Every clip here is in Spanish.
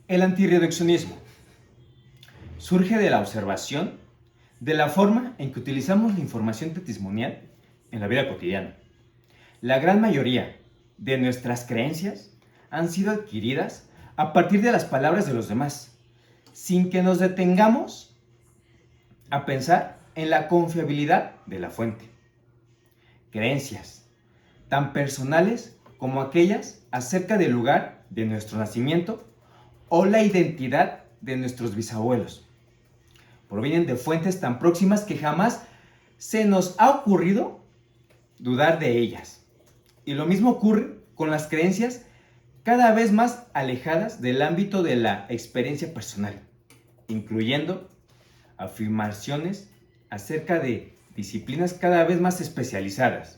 El antirreduccionismo surge de la observación de la forma en que utilizamos la información testimonial en la vida cotidiana. La gran mayoría de nuestras creencias han sido adquiridas a partir de las palabras de los demás, sin que nos detengamos a pensar en la confiabilidad de la fuente. Creencias tan personales como aquellas acerca del lugar de nuestro nacimiento o la identidad de nuestros bisabuelos. Provienen de fuentes tan próximas que jamás se nos ha ocurrido dudar de ellas. Y lo mismo ocurre con las creencias cada vez más alejadas del ámbito de la experiencia personal, incluyendo afirmaciones acerca de disciplinas cada vez más especializadas.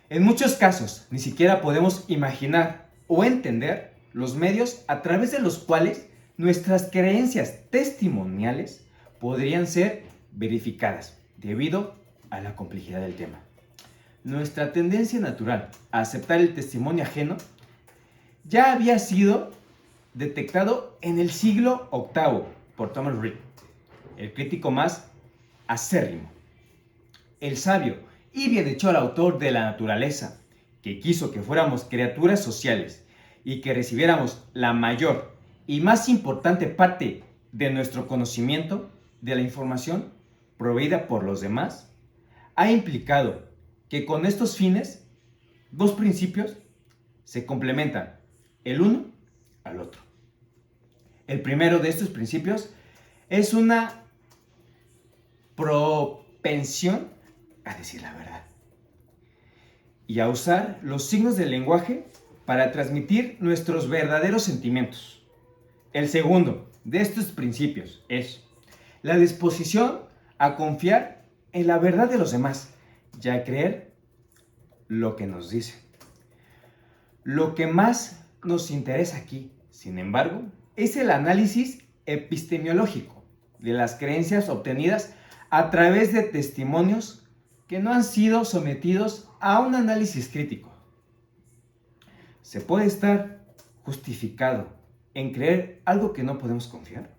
En muchos casos, ni siquiera podemos imaginar o entender los medios a través de los cuales nuestras creencias testimoniales podrían ser verificadas debido a la complejidad del tema. Nuestra tendencia natural a aceptar el testimonio ajeno ya había sido detectado en el siglo VIII por Thomas Reid, el crítico más acérrimo. El sabio y bienhechor autor de la naturaleza, que quiso que fuéramos criaturas sociales y que recibiéramos la mayor y más importante parte de nuestro conocimiento de la información proveída por los demás, ha implicado que con estos fines, dos principios se complementan el uno al otro. El primero de estos principios es una propensión a decir la verdad y a usar los signos del lenguaje para transmitir nuestros verdaderos sentimientos. El segundo de estos principios es la disposición a confiar en la verdad de los demás y a creer lo que nos dicen. Lo que más nos interesa aquí, sin embargo, es el análisis epistemológico de las creencias obtenidas a través de testimonios que no han sido sometidos a un análisis crítico. ¿Se puede estar justificado en creer algo que no podemos confiar?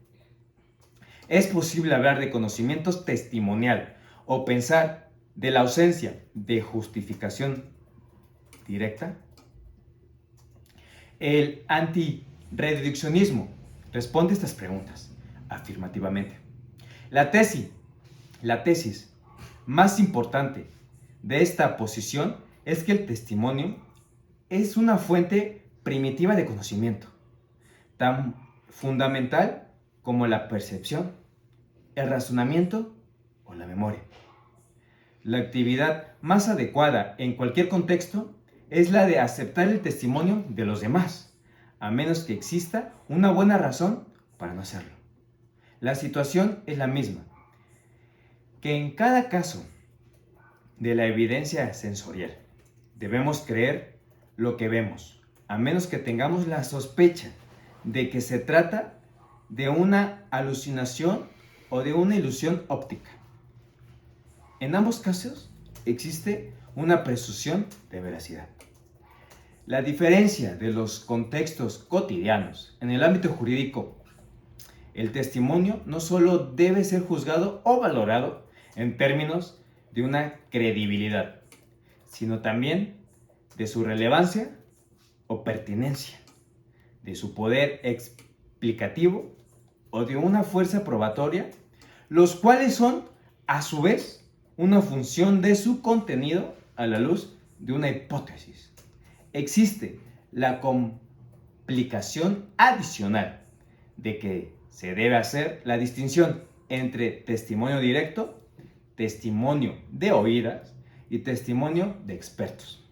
¿Es posible hablar de conocimientos testimonial o pensar de la ausencia de justificación directa? El antirreduccionismo responde a estas preguntas afirmativamente. La tesis más importante de esta posición es que el testimonio es una fuente primitiva de conocimiento, tan fundamental como la percepción, el razonamiento o la memoria. La actividad más adecuada en cualquier contexto es la de aceptar el testimonio de los demás, a menos que exista una buena razón para no hacerlo. La situación es la misma, que en cada caso de la evidencia sensorial. Debemos creer lo que vemos, a menos que tengamos la sospecha de que se trata de una alucinación o de una ilusión óptica. En ambos casos existe una presunción de veracidad. La diferencia de los contextos cotidianos en el ámbito jurídico, el testimonio no solo debe ser juzgado o valorado en términos de una credibilidad, sino también de su relevancia o pertinencia, de su poder explicativo o de una fuerza probatoria, los cuales son, a su vez, una función de su contenido a la luz de una hipótesis. Existe la complicación adicional de que se debe hacer la distinción entre testimonio directo, testimonio de oídas y testimonio de expertos.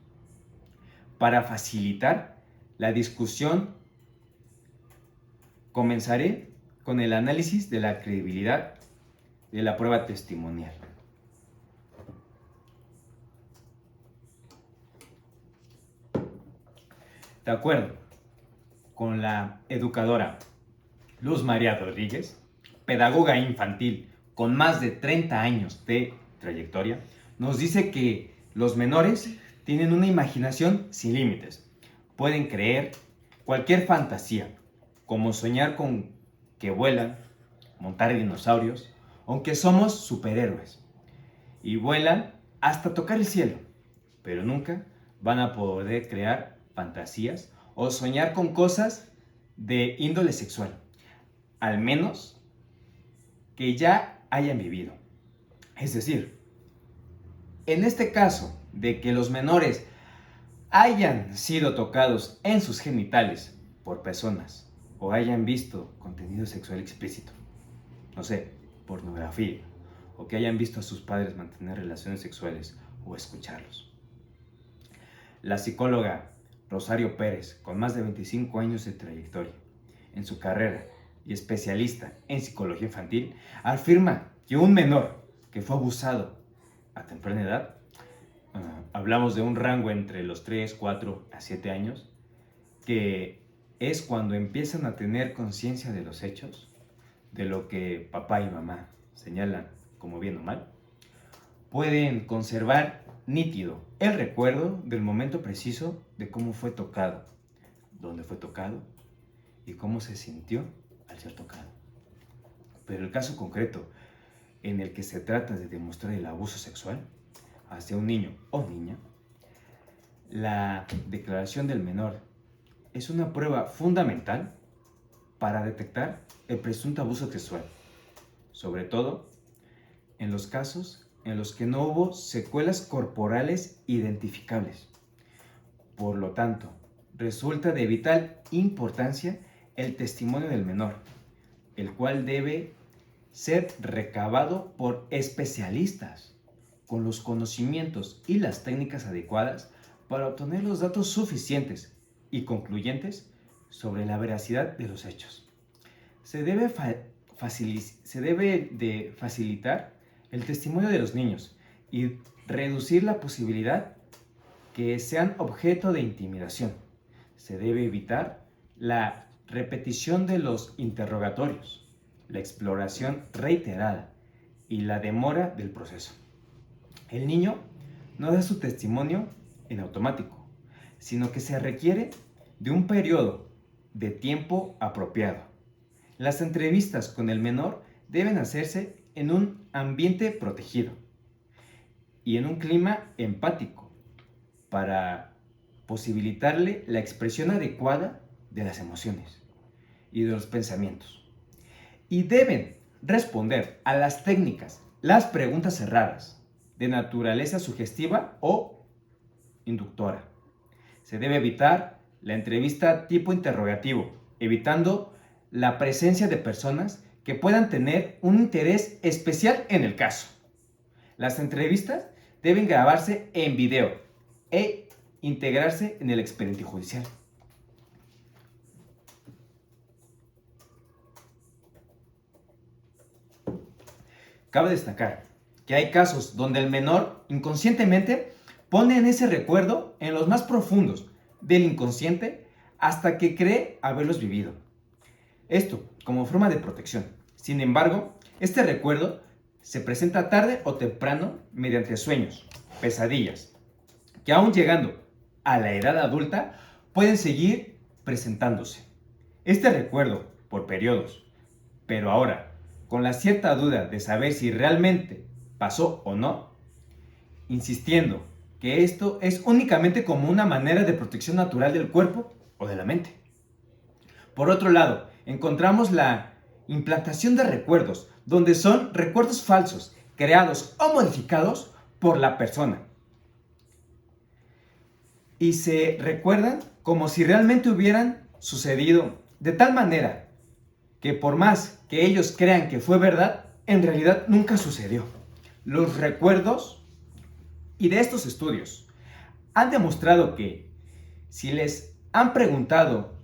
Para facilitar la discusión, comenzaré con el análisis de la credibilidad de la prueba testimonial. De acuerdo con la educadora Luz María Rodríguez, pedagoga infantil con más de 30 años de trayectoria, nos dice que los menores tienen una imaginación sin límites. Pueden creer cualquier fantasía como soñar con que vuelan, montar dinosaurios, aunque somos superhéroes y vuelan hasta tocar el cielo, pero nunca van a poder crear fantasías o soñar con cosas de índole sexual, al menos que ya hayan vivido. Es decir, en este caso de que los menores hayan sido tocados en sus genitales por personas o hayan visto contenido sexual explícito, no sé, pornografía, o que hayan visto a sus padres mantener relaciones sexuales o escucharlos. La psicóloga Rosario Pérez, con más de 25 años de trayectoria en su carrera y especialista en psicología infantil, afirma que un menor que fue abusado a temprana edad, hablamos de un rango entre los 3, 4 a 7 años, que es cuando empiezan a tener conciencia de los hechos, de lo que papá y mamá señalan como bien o mal, pueden conservar nítido el recuerdo del momento preciso de cómo fue tocado, dónde fue tocado y cómo se sintió al ser tocado. Pero el caso concreto en el que se trata de demostrar el abuso sexual hacia un niño o niña, la declaración del menor es una prueba fundamental para detectar el presunto abuso sexual, sobre todo en los casos en los que no hubo secuelas corporales identificables. Por lo tanto, resulta de vital importancia el testimonio del menor, el cual debe ser recabado por especialistas con los conocimientos y las técnicas adecuadas para obtener los datos suficientes y concluyentes sobre la veracidad de los hechos. Se debe de facilitar el testimonio de los niños y reducir la posibilidad que sean objeto de intimidación. Se debe evitar la repetición de los interrogatorios, la exploración reiterada y la demora del proceso. El niño no da su testimonio en automático, sino que se requiere de un periodo de tiempo apropiado. Las entrevistas con el menor deben hacerse en un ambiente protegido y en un clima empático para posibilitarle la expresión adecuada de las emociones y de los pensamientos. Y deben responder a las técnicas, las preguntas cerradas, de naturaleza sugestiva o inductora. Se debe evitar la entrevista tipo interrogativo, evitando la presencia de personas que puedan tener un interés especial en el caso. Las entrevistas deben grabarse en video e integrarse en el expediente judicial. Cabe destacar que hay casos donde el menor inconscientemente pone en ese recuerdo en los más profundos del inconsciente hasta que cree haberlos vivido. Esto como forma de protección. Sin embargo, este recuerdo se presenta tarde o temprano mediante sueños, pesadillas, que aún llegando a la edad adulta pueden seguir presentándose. Este recuerdo, por periodos, pero ahora con la cierta duda de saber si realmente pasó o no, insistiendo que esto es únicamente como una manera de protección natural del cuerpo o de la mente. Por otro lado, encontramos la implantación de recuerdos, donde son recuerdos falsos, creados o modificados por la persona. Y se recuerdan como si realmente hubieran sucedido, de tal manera que por más que ellos crean que fue verdad, en realidad nunca sucedió. Los recuerdos y de estos estudios han demostrado que si les han preguntado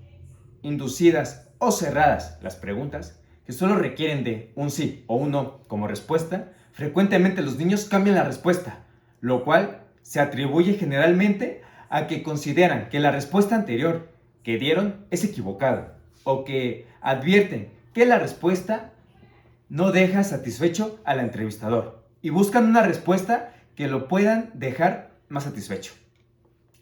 inducidas o cerradas las preguntas, que solo requieren de un sí o un no como respuesta, frecuentemente los niños cambian la respuesta, lo cual se atribuye generalmente a que consideran que la respuesta anterior que dieron es equivocada o que advierten que la respuesta no deja satisfecho al entrevistador y buscan una respuesta que lo puedan dejar más satisfecho.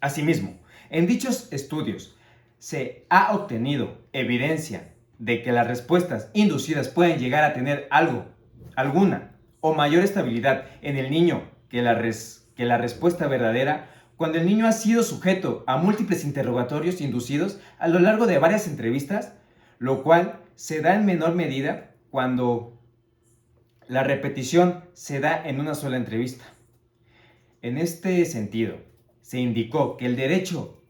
Asimismo, en dichos estudios se ha obtenido evidencia de que las respuestas inducidas pueden llegar a tener alguna o mayor estabilidad en el niño que la respuesta verdadera, cuando el niño ha sido sujeto a múltiples interrogatorios inducidos a lo largo de varias entrevistas, lo cual se da en menor medida cuando la repetición se da en una sola entrevista. En este sentido, se indicó que el derecho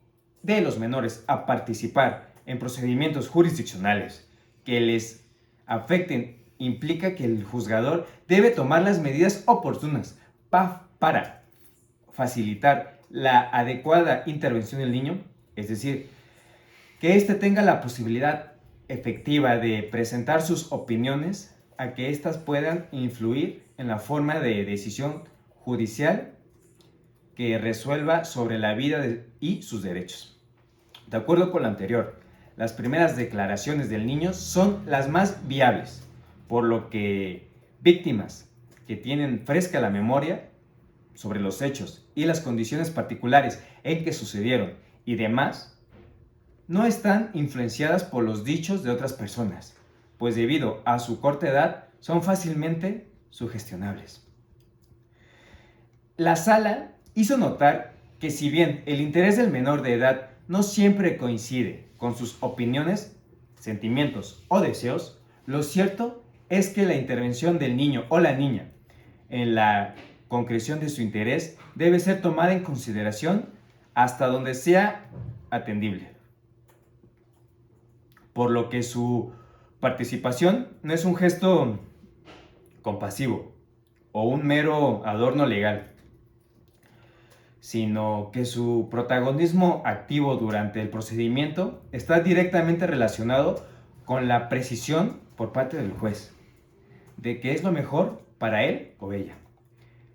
de los menores a participar en procedimientos jurisdiccionales que les afecten implica que el juzgador debe tomar las medidas oportunas para facilitar la adecuada intervención del niño, es decir, que éste tenga la posibilidad efectiva de presentar sus opiniones, a que éstas puedan influir en la forma de decisión judicial que resuelva sobre la vida y sus derechos. De acuerdo con lo anterior, las primeras declaraciones del niño son las más viables, por lo que víctimas que tienen fresca la memoria sobre los hechos y las condiciones particulares en que sucedieron y demás, no están influenciadas por los dichos de otras personas, pues debido a su corta edad son fácilmente sugestionables. La sala hizo notar que si bien el interés del menor de edad no siempre coincide con sus opiniones, sentimientos o deseos, lo cierto es que la intervención del niño o la niña en la concreción de su interés debe ser tomada en consideración hasta donde sea atendible, por lo que su participación no es un gesto compasivo o un mero adorno legal, sino que su protagonismo activo durante el procedimiento está directamente relacionado con la precisión por parte del juez de que es lo mejor para él o ella.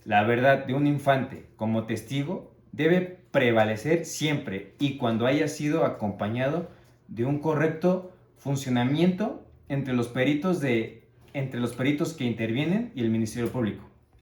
La verdad de un infante como testigo debe prevalecer siempre y cuando haya sido acompañado de un correcto funcionamiento entre los peritos que intervienen y el Ministerio Público.